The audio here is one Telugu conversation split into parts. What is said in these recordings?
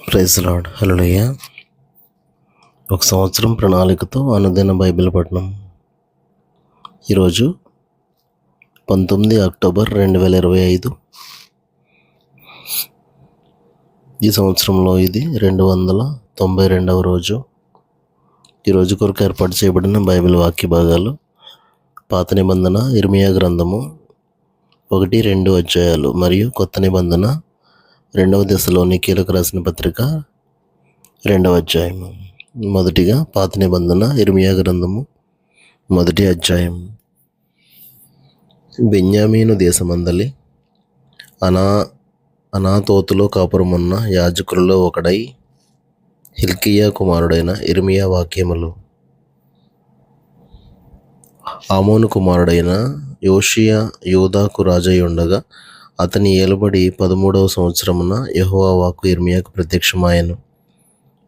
Praise lord. హల్లెలూయా. ఒక సంవత్సరం ప్రణాళికతో అనుదిన బైబిల్ పఠనం. ఈరోజు 19 అక్టోబర్ 2025. ఈ సంవత్సరంలో ఇది 292వ రోజు. ఈరోజు కొరకు ఏర్పాటు చేయబడిన బైబిల్ వాక్య భాగాలు: పాత నిబంధన ఇర్మియా గ్రంథము 1-2 అధ్యాయాలు మరియు కొత్త నిబంధన 2వ దశలోనికీయులకు రాసిన పత్రిక 2వ అధ్యాయము. మొదటిగా పాత నిబంధన ఇర్మియా గ్రంథము 1వ అధ్యాయం. బెన్యామీను దేశమందలి అనాతోతులో కాపురమున్న యాజకులలో ఒకడై హిల్కీయా కుమారుడైన ఇర్మియా వాక్యములు. ఆమోను కుమారుడైన యోషియా యూదాకు రాజై ఉండగా అతని ఏలుబడి 13వ సంవత్సరమున యెహోవా వాక్కు ఇర్మియాకు ప్రత్యక్షమాయెను.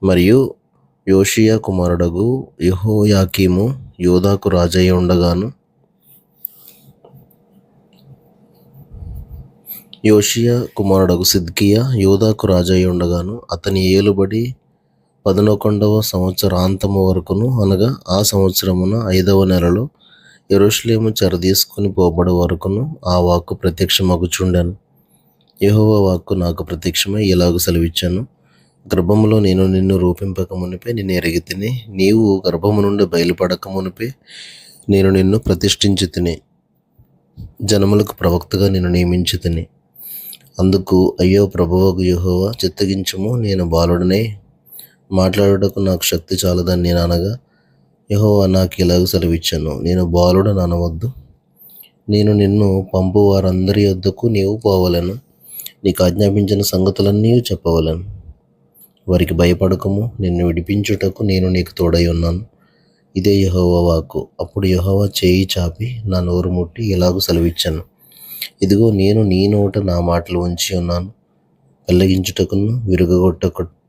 మరియు యోషియా కుమారుడగు యెహోయాకీము యూదాకు రాజై ఉండగాను, యోషియా కుమారుడగు సిద్కియా యూదాకు రాజై ఉండగాను అతని ఏలుబడి 11వ సంవత్సరాంతము వరకును, అనగా ఆ సంవత్సరమున 5వ నెలలో యెరూషలేము చెరదీసుకుని పోబడి వరకును ఆ వాక్కు ప్రత్యక్షమగుచుండెను. యెహోవా వాక్కు నాకు ప్రత్యక్షమై ఇలాగు సెలవిచ్చాను: గర్భములో నేను నిన్ను రూపింపక మునిపే నిన్ను ఎరిగితిని. నీవు గర్భము నుండి బయలుపడక మునిపే నేను నిన్ను ప్రతిష్ఠించి తిని, జనములకు ప్రవక్తగా నిన్ను నియమించి తిని. అందుకు అయ్యో ప్రభువగు యెహోవా, చిత్తగించుము, నేను బాలుడనే, మాట్లాడుటకు నాకు శక్తి చాలదని నేను అనగా, యెహోవా నాకు ఇలాగ సెలవిచ్చాను: నేను బాలుడను అనవద్దు. నేను నిన్ను పంపు వారందరి యొద్దకు నీవు పోవలెను. నీకు ఆజ్ఞాపించిన సంగతులన్నీ చెప్పవలెను. వారికి భయపడకము, నిన్ను విడిపించుటకు నేను నీకు తోడై ఉన్నాను. ఇదే యెహోవా వాక్కు. అప్పుడు యెహోవా చేయి చాపి నా నోరు ముట్టి ఇలాగ సెలవిచ్చాను: ఇదిగో, నేను నీ నోట నా మాటలు ఉంచి ఉన్నాను. పెళ్ళగించుటకును,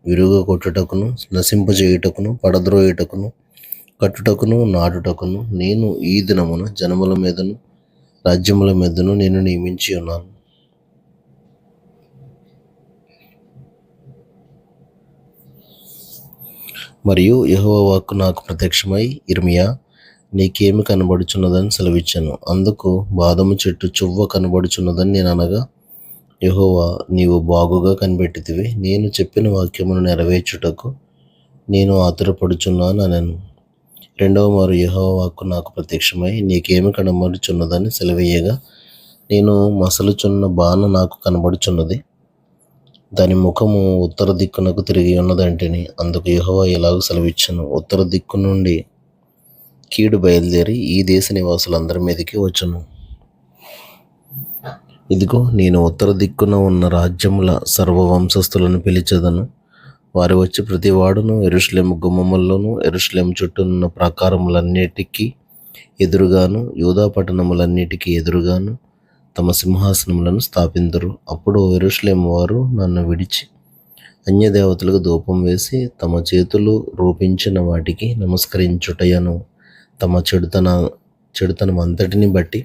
విరుగగొట్టుటకును, నశింపజేయుటకును, పడద్రోయుటకును, కట్టుటకును, నాటుటకును నేను ఈ దినమున జనముల మీదను రాజ్యముల మీదను నేను నియమించి ఉన్నాను. మరియు యెహోవా వాక్కు నాకు ప్రత్యక్షమై, ఇర్మియా, నీకేమి కనబడుచున్నదని సెలవిచ్చాను. అందుకు బాదము చెట్టు చువ్వ కనబడుచున్నదని నేను అనగా, యెహోవా, నీవు బాగుగా కనిపెట్టితివి. నేను చెప్పిన వాక్యమును నెరవేర్చుటకు నేను ఆతురపడుచున్నాను అనెను. రెండవ మారు యెహోవా వాక్కు నాకు ప్రత్యక్షమై, నీకేమి కనబడుచున్నదని సెలవీయగా, నేను మసలుచున్న బాణ నాకు కనబడుచున్నది. దాని ముఖము ఉత్తర దిక్కునకు తిరిగి ఉన్నదంటిని. అందుకు యెహోవా ఇలాగ సెలవిచ్చెను: ఉత్తర దిక్కు నుండి కీడు బయలుదేరి ఈ దేశ నివాసులందరి మీదకి వచ్చును. ఇదిగో, నేను ఉత్తర దిక్కున ఉన్న రాజ్యముల సర్వ వంశస్థులను పిలిచెదను. వారు వచ్చి ప్రతివాడును యెరూషలేము గుమ్మముల్లోను, యెరూషలేము చుట్టూనున్న ప్రాకారములన్నిటికీ ఎదురుగాను, యూదా పట్టణములన్నిటికీ ఎదురుగాను తమ సింహాసనములను స్థాపింతురు. అప్పుడు యెరూషలేము వారు నన్ను విడిచి అన్యదేవతలకు ధూపం వేసి తమ చేతులు రూపించిన వాటికి నమస్కరించుటయను తమ చెడుతనం అంతటిని బట్టి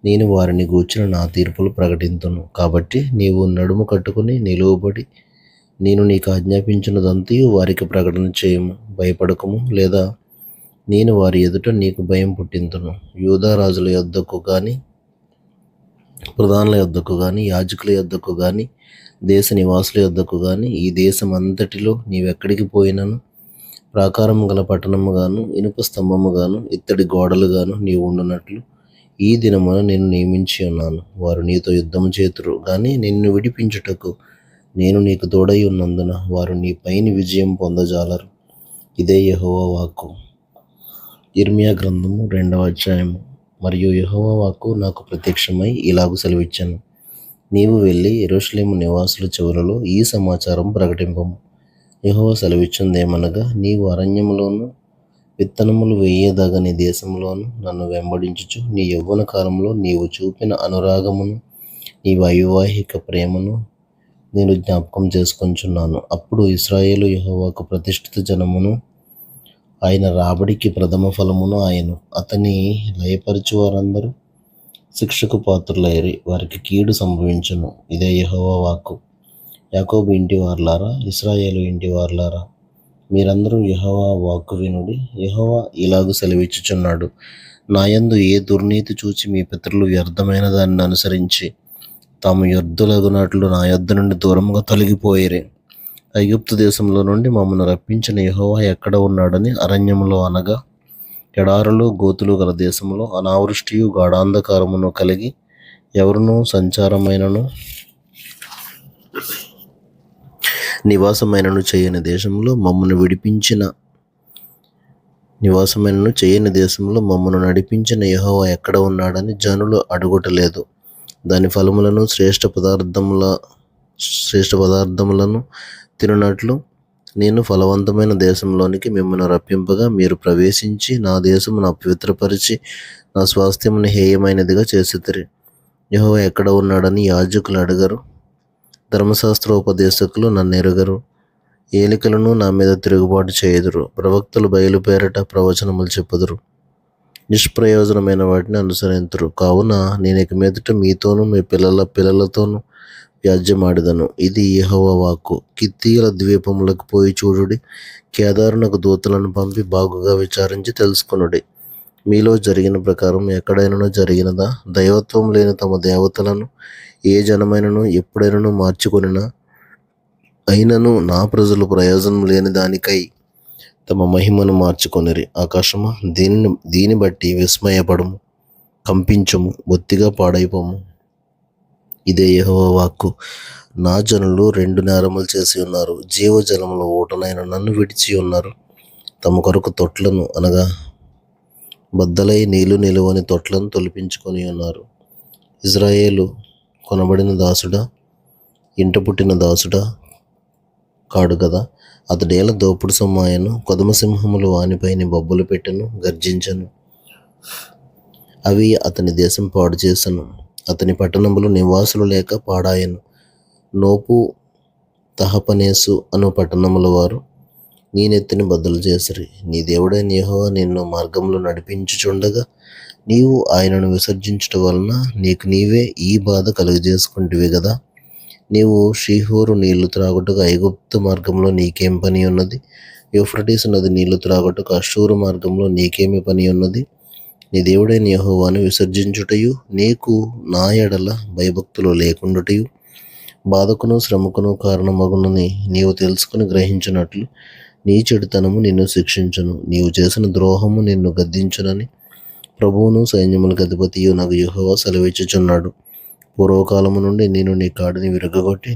నేను వారిని గూర్చిన నా తీర్పులు ప్రకటింతును. కాబట్టి నీవు నడుము కట్టుకుని నిలువబడి నేను నీకు ఆజ్ఞాపించినదంతయు వారికి ప్రకటన చేయము. భయపడకము, లేదా నేను వారి ఎదుట నీకు భయం పుట్టింతును. యూదా రాజుల యొద్దకు కానీ, ప్రధానుల యొద్దకు కానీ, యాజకుల యొద్దకు కానీ, దేశ నివాసుల యొద్దకు కానీ, ఈ దేశం అంతటిలో నీవెక్కడికి పోయినను ప్రాకారము గల పట్టణము గాను, ఇనుప స్తంభము గాను, ఇత్తడి గోడలు గాను నీవు ఉండునట్లు ఈ దినమున నేను నియమించి ఉన్నాను. వారు నీతో యుద్ధము చేతురు గాని నిన్ను విడిపించుటకు నేను నీకు తోడై ఉన్నందున వారు నీ పైన విజయం పొందజాలరు. ఇదే యెహోవా వాక్కు. ఇర్మియా గ్రంథము 2వ అధ్యాయము. మరియు యెహోవా వాక్కు నాకు ప్రత్యక్షమై ఇలాగు సెలవిచ్చాను: నీవు వెళ్ళి యెరూషలేము నివాసుల చెవులలో ఈ సమాచారం ప్రకటింపము. యెహోవా సెలవిచ్చుందేమనగా, నీవు అరణ్యములోను విత్తనములు వేయదగని దేశంలోను నన్ను వెంబడించుచు నీ యవ్వన కాలంలో నీవు చూపిన అనురాగమును, నీ వైవాహిక ప్రేమను నేను జ్ఞాపకం చేసుకొంచున్నాను. అప్పుడు ఇశ్రాయేలు యెహోవాకు ప్రతిష్ఠిత జనమును, ఆయన రాబడికి ప్రథమ ఫలమును ఆయను. అతని లయపరచు వారందరూ శిక్షకు పాత్రులైరి, వారికి కీడు సంభవించును. ఇదే యెహోవా వాక్కు. యాకోబు ఇంటి వారలారా, ఇశ్రాయేలు ఇంటి వారలారా, మీరందరూ యెహోవా వాక్కు వినుడి. యెహోవా ఇలాగు సెలవిచ్చుచున్నాడు, నాయందు ఏ దుర్నీతి చూచి మీ పితరులు వ్యర్థమైన దానిని అనుసరించి తాము వ్యర్థులగునట్లు నా యొద్ద నుండి దూరముగా తొలగిపోయిరి. ఐగుప్తు దేశంలో నుండి మమ్మల్ని రప్పించిన యెహోవా ఎక్కడ ఉన్నాడని అరణ్యములో అనగా ఎడారులు గోతులు గల దేశంలో అనావృష్టియు గాఢాంధకారమును కలిగి ఎవరునూ సంచారమైనను నివాసమైనను చేయని దేశంలో మమ్మను నడిపించిన యెహోవా ఎక్కడ ఉన్నాడని జనులు అడుగుటలేదు. దాని ఫలములను శ్రేష్ఠ పదార్థములను తినునట్లు నేను ఫలవంతమైన దేశంలోనికి మిమ్మల్ని రప్పింపగా మీరు ప్రవేశించి నా దేశమును అపవిత్రపరిచి నా స్వాస్థ్యమును హేయమైనదిగా చేసితిరి. యెహోవా ఎక్కడ ఉన్నాడని యాజకులు అడగరు, ధర్మశాస్త్రోపదేశకులు నన్ను ఎరుగరు. ఏలికలను నా మీద తిరుగుబాటు చేయుదురు, ప్రవక్తలు బయలుపేరట ప్రవచనములు చెప్పుదురు, నిష్ప్రయోజనమైన వాటిని అనుసరింతురు. కావున నేను ఇక మీదట మీతోనూ మీ పిల్లలతోనూ వ్యాజ్యమాడిదను. ఇది యెహోవా వాక్కు. కిత్తీయుల ద్వీపములకు పోయి చూడుడి, కేదారునకు దూతలను పంపి బాగుగా విచారించి తెలుసుకొనుడి. మీలో జరిగిన ప్రకారం ఎక్కడైనా జరిగినదా? దైవత్వం లేని తమ దేవతలను ఏ జనమైనను ఎప్పుడైనా మార్చుకొనినా, అయినను నా ప్రజలు ప్రయోజనం లేని దానికై తమ మహిమను మార్చుకొనిరి. ఆకాశమా, దీని బట్టి విస్మయపడము, కంపించము, బొత్తిగా పాడైపోము. ఇదే యెహోవా వాక్కు. నా జనులు 2 నేరములు చేసి ఉన్నారు. జీవజలముల ఊటనైన నన్ను విడిచి ఉన్నారు. తమ కొరకు తొట్లను అనగా బద్దలై నీళ్లు నిలువని తొట్లను తొలిపించుకొని ఉన్నారు. ఇజ్రాయేలు కొనబడిన దాసుడా, ఇంట పుట్టిన దాసుడా కాడు గదా. అతడేల దోపుడు సొమ్మాయను. కొదమసింహములు వానిపైని బొబ్బలు పెట్టెను, గర్జించెను. అవి అతని దేశం పాడు చేసెను. అతని పట్టణములు నివాసులు లేక పాడాయెను. నోపు, తహపనేసు అను పట్టణముల వారు నీ నెత్తిని బద్దలు చేసిరి. నీ దేవుడైన యెహోవా నిన్ను మార్గంలో నడిపించుచుండగా నీవు ఆయనను విసర్జించుట వలన నీకు నీవే ఈ బాధ కలుగజేసుకుంటివి గదా. నీవు షీహోరు నీళ్లు త్రాగుటకు ఐగుప్తు మార్గంలో నీకేం పని ఉన్నది? యూఫ్రటీసు నది నీళ్లు త్రాగుటకు అష్షూరు మార్గంలో నీకేమి పని ఉన్నది? నీ దేవుడైన యెహోవాను విసర్జించుటయు, నీకు నా ఎడల భయభక్తులు లేకుండుటయు బాధకును శ్రమకును కారణమగునని నీవు తెలుసుకుని గ్రహించినట్లు నీ చెడుతనము నిన్ను శిక్షించును. నీవు చేసిన ద్రోహము నిన్ను గద్దించునని ప్రభువును సైన్యములకు అధిపతియు నాకు యెహోవా సెలవిచ్చుచున్నాడు. పూర్వకాలము నుండి నేను నీ కాడిని విరగగొట్టి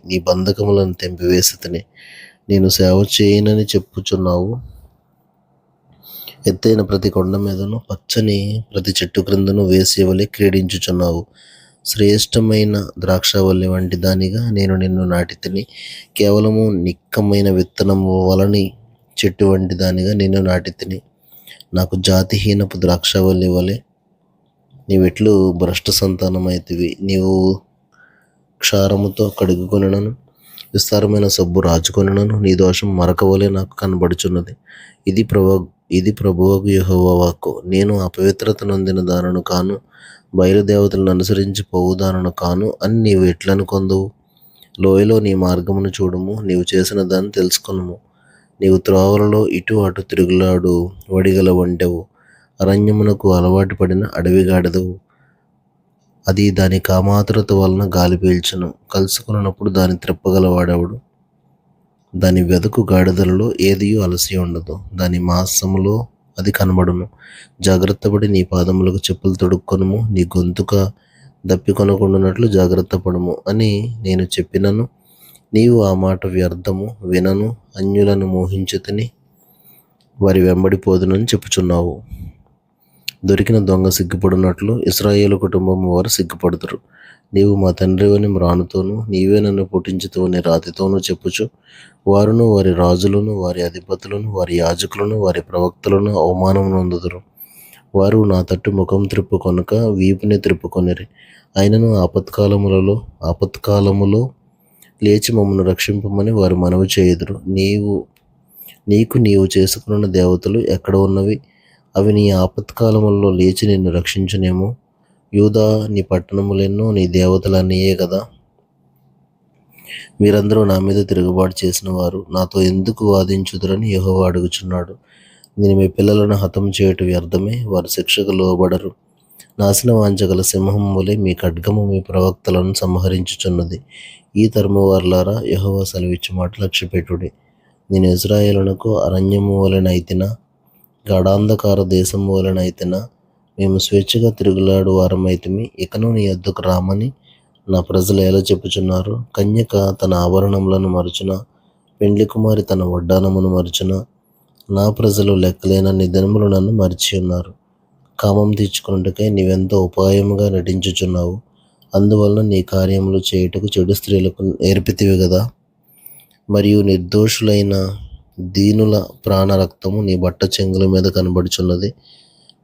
నీ బంధకములను తెంపివేసితిని. నేను సేవ చేయనని చెప్పుచున్నావు. ఎత్తైన ప్రతి కొండ మీదను పచ్చని ప్రతి చెట్టు క్రిందను వేసేవలే క్రీడించుచున్నావు. శ్రేష్టమైన ద్రాక్షవల్లి వంటి దానిగా నేను నిన్ను నాటితిని. కేవలము నిక్కమైన విత్తనము వలని చెట్టు వంటి దానిగా నిన్ను నాటితిని. నాకు జాతిహీనపు ద్రాక్షవల్లి వలె నీవెట్లు భ్రష్ట సంతానమైతివి. నీవు క్షారముతో కడుగుకొనినను విస్తారమైన సబ్బు రాచుకొనినను నీ దోషం మరక వలె నాకు కనబడుచున్నది. ఇది ప్రభువగు యెహోవా వాక్కు. నేను అపవిత్రత నొందిన దానను కాను, బయలుదేవతలను అనుసరించి పోవుదానను కాను అని నీవు ఎట్లనుకొందువు? లోయలో నీ మార్గమును చూడుము, నీవు చేసిన దాన్ని తెలుసుకొనుము. నీవు త్రోవలలో ఇటు అటు తిరుగులాడు వడిగల వంటెవు, అరణ్యమునకు అలవాటు పడిన అడవిగాడిదవు. అది దాని కామాతురత వలన గాలి పీల్చును, కలుసుకున్నప్పుడు దాన్ని త్రిప్పగలవాడెవడు? దాని వెదకు గాడిదలలో ఏదియూ అలసి ఉండదు, దాని మాంసములో అది కనబడును. జాగ్రత్తపడి నీ పాదములకు చెప్పులు తొడుక్కొనుము, నీ గొంతుక దప్పికొనకుండానట్లు జాగ్రత్త పడుము అని నేను చెప్పినను నీవు ఆ మాట వ్యర్థము వినను. అన్యులను మోహించుతని వారి వెంబడిపోదునని చెప్పుచున్నావు. దొరికిన దొంగ సిగ్గుపడినట్లు ఇశ్రాయేలు కుటుంబం వారు సిగ్గుపడుదురు. నీవు మా తండ్రివని మ్రానుతోనూ, నీవే నన్ను పుట్టించుతవని రాతితోనూ చెప్పుచు వారును వారి రాజులను వారి అధిపతులను వారి యాజకులను వారి ప్రవక్తలను అవమానం నొందుదురు. వారు నా తట్టు ముఖం త్రిప్పుకొనక వీపుని త్రిప్పుకొనిరి. అయినను ఆపత్కాలములో లేచి మమ్మను రక్షింపమని వారు మనవి చేయుదురు. నీవు చేసుకున్న దేవతలు ఎక్కడ ఉన్నవి? అవి నీ ఆపత్కాలములలో లేచి నిన్ను రక్షించునేమో. యూదా, నీ పట్టణములెన్నో నీ దేవతలన్నయే కదా. మీరందరూ నా మీద తిరుగుబాటు చేసిన వారు నాతో ఎందుకు వాదించుదురని యెహోవా అడుగుచున్నాడు. నేను మీ పిల్లలను హతం చేయటం వ్యర్థమే, వారు శిక్షకు లోబడరు. నాశన వాంఛగల సింహం వలె మీ ఖడ్గము మీ ప్రవక్తలను సంహరించుచున్నది. ఈ తరము వారలారా, యెహోవా సెలవిచ్చు మాట లక్ష్యపెట్టుడి. నేను ఇశ్రాయేలునకు అరణ్యము వలెనైతినా, గాఢాంధకార దేశము వలెనైతినా, మేము స్వేచ్ఛగా తిరుగులాడు వారమైతిమి. ఇకను నీ యొద్దకు రామని నా ప్రజలు ఎలా చెప్పుచున్నారు? కన్యక తన ఆభరణములను మరచున, పెండ్లి కుమారి తన వడ్డానమును మరచున. నా ప్రజలు లెక్కలేనన్ని దినములు నన్ను మరిచి ఉన్నారు. కామం తీర్చుకొనుటకై నీవెంతో ఉపాయముగా నటించుచున్నావు. అందువలన నీ కార్యములు చేయుటకు చెడు స్త్రీలకు నేర్పితివి గదా. మరియు నిర్దోషులైన దీనుల ప్రాణ రక్తము నీ బట్ట చెంగుల మీద కనబడుచున్నది.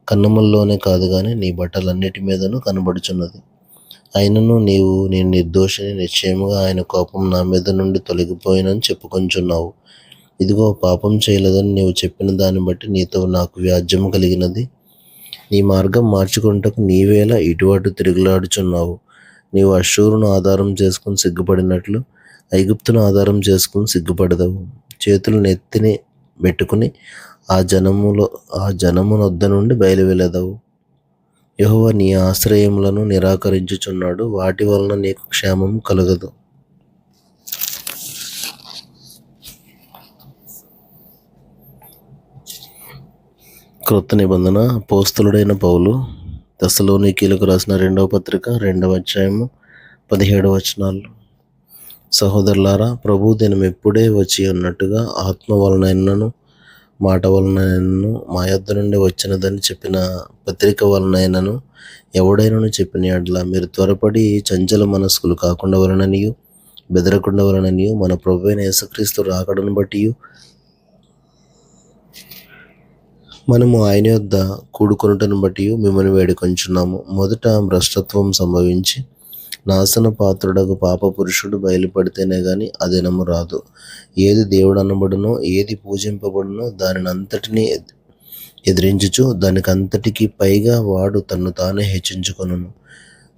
కన్నముల్లోనే కాదు గాని నీ బట్టలన్నిటి మీదను కనబడుచున్నది. అయినను నేను నిర్దోషిని, నిశ్చయముగా ఆయన కోపం నా మీద నుండి తొలగిపోయినని చెప్పుకొంచున్నావు. ఇదిగో, పాపం చేయలేదని నీవు చెప్పిన దాన్ని బట్టి నీతో నాకు వ్యాజ్యం కలిగినది. నీ మార్గం మార్చుకొనుటకు నీవేలా ఇటు అటు తిరుగులాడుచున్నావు? నీవు అష్షూరును ఆధారం చేసుకుని సిగ్గుపడినట్లు ఐగుప్తును ఆధారం చేసుకుని సిగ్గుపడదవు. చేతులు నెత్తిని పెట్టుకుని ఆ జనమునొద్ద నుండి బయలువెళ్ళదవు. యెహోవా నీ ఆశ్రయములను నిరాకరించుచున్నాడు, వాటి వలన నీకు క్షేమం కలుగదు. క్రొత్త నిబంధన అపోస్తలుడైన పౌలు తెస్సలోనికీయులకు రాసిన 2వ పత్రిక 2వ అధ్యాయము 17 వచనాలు. సహోదరులారా, ప్రభు దినం ఎప్పుడే వచ్చి ఉన్నట్టుగా ఆత్మ వలనైనను మాట వలనైనను మా యొద్ద నుండి వచ్చినదని చెప్పిన పత్రిక వలనైనను ఎవడైనను చెప్పిన యెడల మీరు త్వరపడి చంచల మనస్కులు కాకుండా వలననియు బెదరకుండా వలననియు మన ప్రభువైన యేసుక్రీస్తు రాకడను బట్టి మనము ఆయన యొద్ద కూడుకొనుటను బట్టి మిమ్మల్ని వేడుకొంచున్నాము. మొదట భ్రష్టత్వం సంభవించి నాశన పాత్రుడకు పాప పురుషుడు బయలుపడితేనే గాని ఆ దినము రాదు. ఏది దేవుడు అనబడునో, ఏది పూజింపబడునో దానిని అంతటినీ ఎదిరించుచు దానికంతటికి పైగా వాడు తన్ను తానే హెచ్చించుకొనును.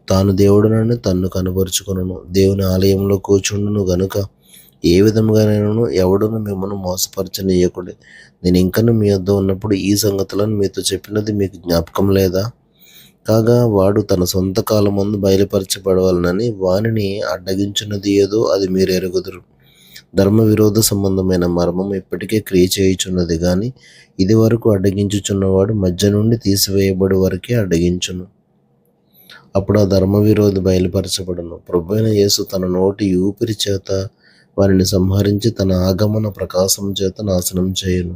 తాను దేవుడునని తన్ను కనపరుచుకొనును. దేవుని ఆలయంలో కూర్చుండును గనుక ఏ విధముగానైనా ఎవడును మిమ్మల్ని మోసపరచనీయకుడి. నేను ఇంకను మీ వద్ద ఉన్నప్పుడు ఈ సంగతులను మీతో చెప్పినది మీకు జ్ఞాపకం లేదా? కాగా వాడు తన సొంత కాలమందు బయలుపరచబడవలనని వానిని అడ్డగించున్నది ఏదో అది మీరు ఎరుగుదురు. ధర్మ విరోధ సంబంధమైన మర్మం ఇప్పటికే క్రియ చేయుచున్నది గాని ఇది వరకు అడ్డగించుచున్నవాడు మధ్య నుండి తీసివేయబడి వరకే అడ్డగించును. అప్పుడు ఆ ధర్మ విరోధి బయలుపరచబడును. ప్రభువైన యేసు తన నోటి ఊపిరి చేత వారిని సంహరించి తన ఆగమన ప్రకాశం చేత నాశనం చేయును.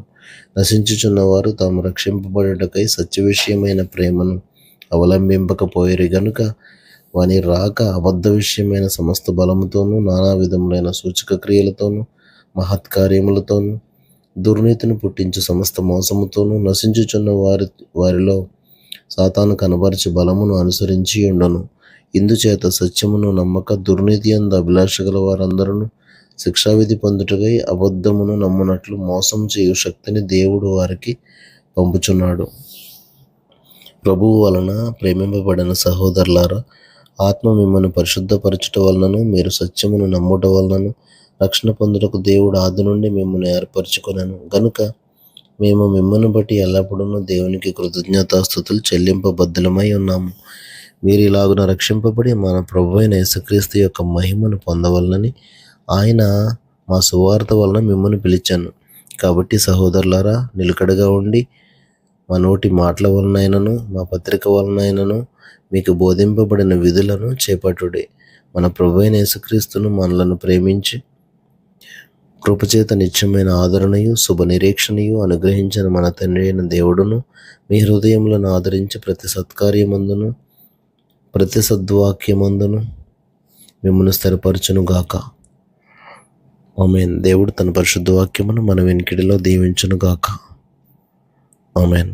నశించుచున్నవారు తాము రక్షింపబడుటకై సత్య విషయమైన ప్రేమను అవలంబింపకపోయిరి గనుక వాని రాక అబద్ధ విషయమైన సమస్త బలముతోనూ నానా విధములైన సూచక క్రియలతోనూ మహత్కార్యములతోనూ దుర్నీతిని పుట్టించు సమస్త మోసముతోనూ నశించుచున్న వారిలో సాతాను కనబరచు బలమును అనుసరించి ఉండను. ఇందుచేత సత్యమును నమ్మక దుర్నీతి యందు అభిలాష గల వారందరూ శిక్షావిధి పొందుటకై అబద్ధమును నమ్మునట్లు మోసం చేయు శక్తిని దేవుడు వారికి పంపుచున్నాడు. ప్రభువు వలన ప్రేమింపబడిన సహోదరులారా, ఆత్మ మిమ్మల్ని పరిశుద్ధపరచుట వలనను మీరు సత్యమును నమ్ముట వలనను రక్షణ పొందుటకు దేవుడు ఆది నుండి మిమ్మల్ని ఏర్పరచుకొనెను గనుక మేము మిమ్మల్ని బట్టి ఎల్లప్పుడూ దేవునికి కృతజ్ఞతాస్తుతులు చెల్లింపబద్ధులమై ఉన్నాము. మీరు ఇలాగున రక్షింపబడి మన ప్రభువైన యేసుక్రీస్తు యొక్క మహిమను పొందవలనని ఆయన మా సువార్త వలన మిమ్మల్ని పిలిచాను. కాబట్టి సహోదరులారా, నిలకడగా ఉండి మా నోటి మాటల వలనైనను మా పత్రిక వలనైనను మీకు బోధింపబడిన విధులను చేపట్టుడి. మన ప్రభువైన యేసుక్రీస్తును మనలను ప్రేమించి కృపచేత నిత్యమైన ఆదరణయు శుభ నిరీక్షణయు అనుగ్రహించిన మన తండ్రి అయిన దేవుడును మీ హృదయములను ఆదరించి ప్రతి సత్కార్యమందును ప్రతి సద్వాక్యమందును మిమ్మల్ని స్థిరపరచును గాక. ఆమేన్. దేవుడు తన పరిశుద్ధ వాక్యమును మన వెనుకడిలో దీవించును గాక. ఆమేన్.